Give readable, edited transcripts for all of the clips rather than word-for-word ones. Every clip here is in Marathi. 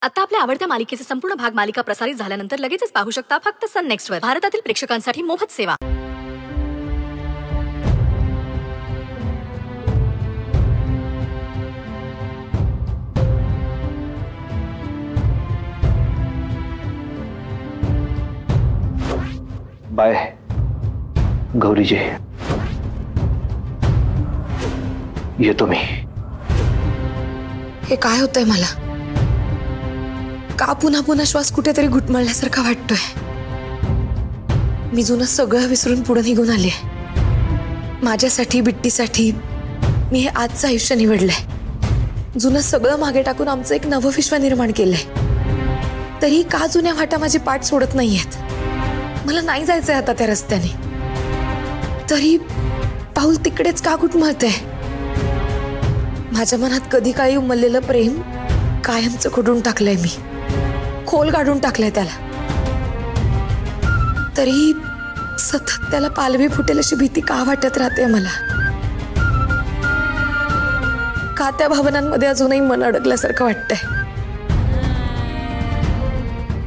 आता आपल्या आवडत्या मालिकेचे संपूर्ण भाग मालिका प्रसारित झाल्यानंतर लगेचच पाहू शकता फक्त सन नेक्स्ट वर. भारतातील प्रेक्षकांसाठी मोफत सेवा. बाय गौरीजी, येतो मी. हे काय होतंय मला? का पुन्हा पुन्हा श्वास कुठेतरी घुटमळल्यासारखा वाटतोय? मी जुनं सगळं विसरून पुढे निघून आले. माझ्यासाठी, बिट्टीसाठी मी हे आजचं आयुष्य निवडलंय. जुनं सगळं मागे टाकून आमचं एक नवं विश्व निर्माण केलंय. तरी का जुन्या वाटा माझी पाठ सोडत नाहीयेत? मला नाही जायचंय आता त्या रस्त्याने. तरी पाऊल तिकडेच का घुटमळतंय? माझ्या मनात कधी काळी उमललेलं प्रेम कायमचं खोडून टाकलंय मी, खोल काढून टाकलंय त्याला. तरी सतत त्याला पालवी फुटेल अशी भीती का वाटत राहते मला? का त्या भावनांमध्ये अजूनही मन अडकल्यासारखं वाटतंय?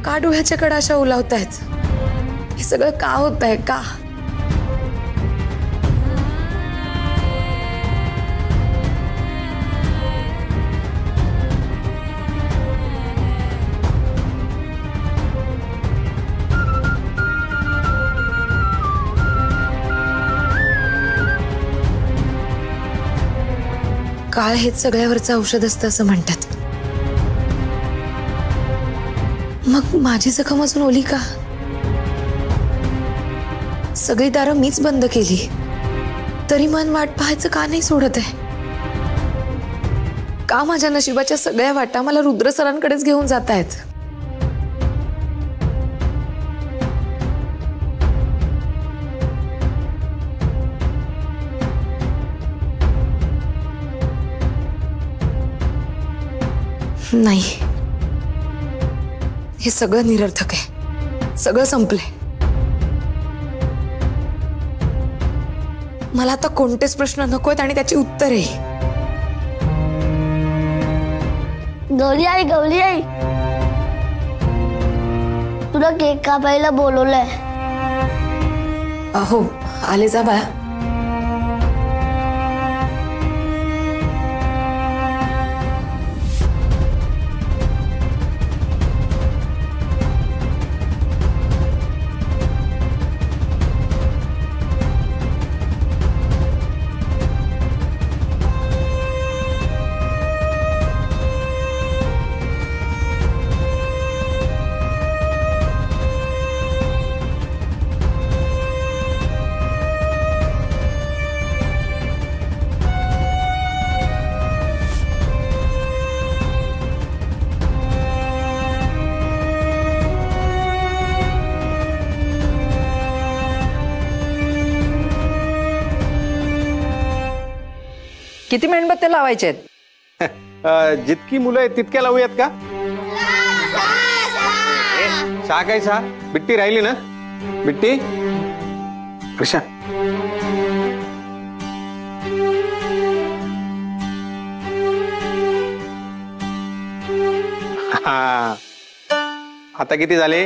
का डोळ्याच्या कडा अशा उलावतायत? हे सगळं का होतंय? का? काळ हेच सगळ्यावरचं औषध असतं असं म्हणतात. मग माझी जखम अजून ओली का? सगळी दारं मीच बंद केली, तरी मन वाट पाहायचं का नाही सोडत आहे? का माझ्या नशिबाच्या सगळ्या वाटा मला रुद्र सरांकडेच घेऊन जात आहेत? नाही, हे सगळं निरर्थक आहे. सगळं संपलंय. मला आता कोणतेच प्रश्न नकोत आणि त्याची उत्तरे. गौरी आई, गौरी आई, तुला केक कापायला बोलवलंय. अहो, आले जा बाळा. किती मेणबत्त्या लावायच्या आहेत? जितकी मुलं आहेत तितक्या लावूयात का? सहा काय सहा? बिट्टी राहिली ना? बिट्टी कशा? हा, आता किती झाले?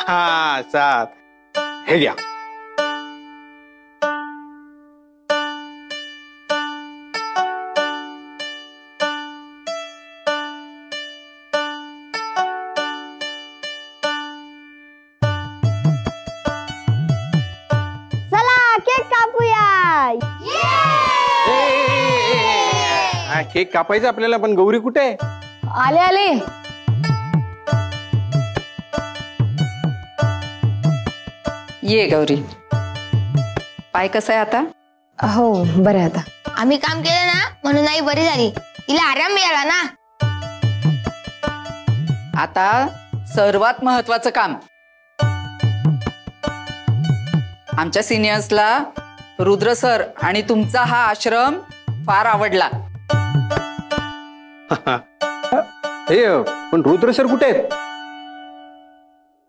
हा, 7. हे घ्या. केक कापायचा आपल्याला, पण गौरी कुठे आहे? आले आले. ये गौरी. पाय कसा आहे आता? हो, बरं आहे आता. आम्ही काम केलं ना म्हणून आई बरी झाली. तिला आराम मिळाला ना. आता सर्वात महत्वाचं काम. आमच्या सिनियर्सला रुद्र सर आणि तुमचा हा आश्रम फार आवडला. हे पण रुद्र सर कुठे आहेत?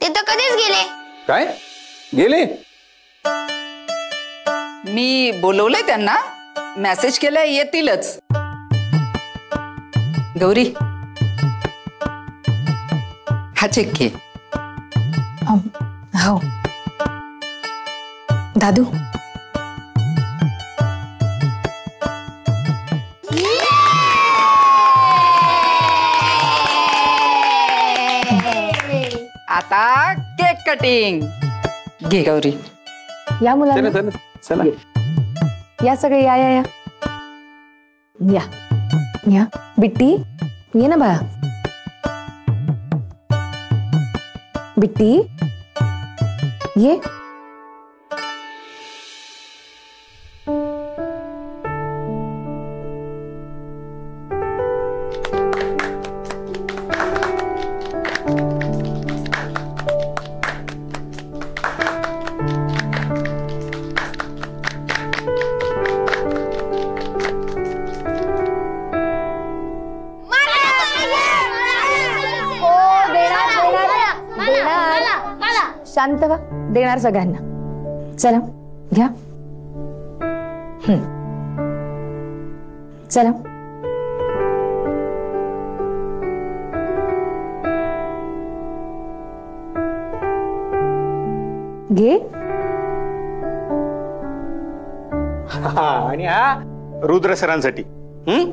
ते तर कधीच गेले. काय गेले? मी बोलवलंय त्यांना, मेसेज केलाय, येतीलच. गौरी हा चेक घे. हो दादू आता केक कटिंग घे गौरी. या चला मुलांना चला चला. या सगळे या या या या या बिट्टी ये ना बाळा. बिट्टी ये. शांत व्हा. देणार सगळ्यांना. चला घ्या. चला घे. हा, आणि हा रुद्र सरांसाठी. हम्म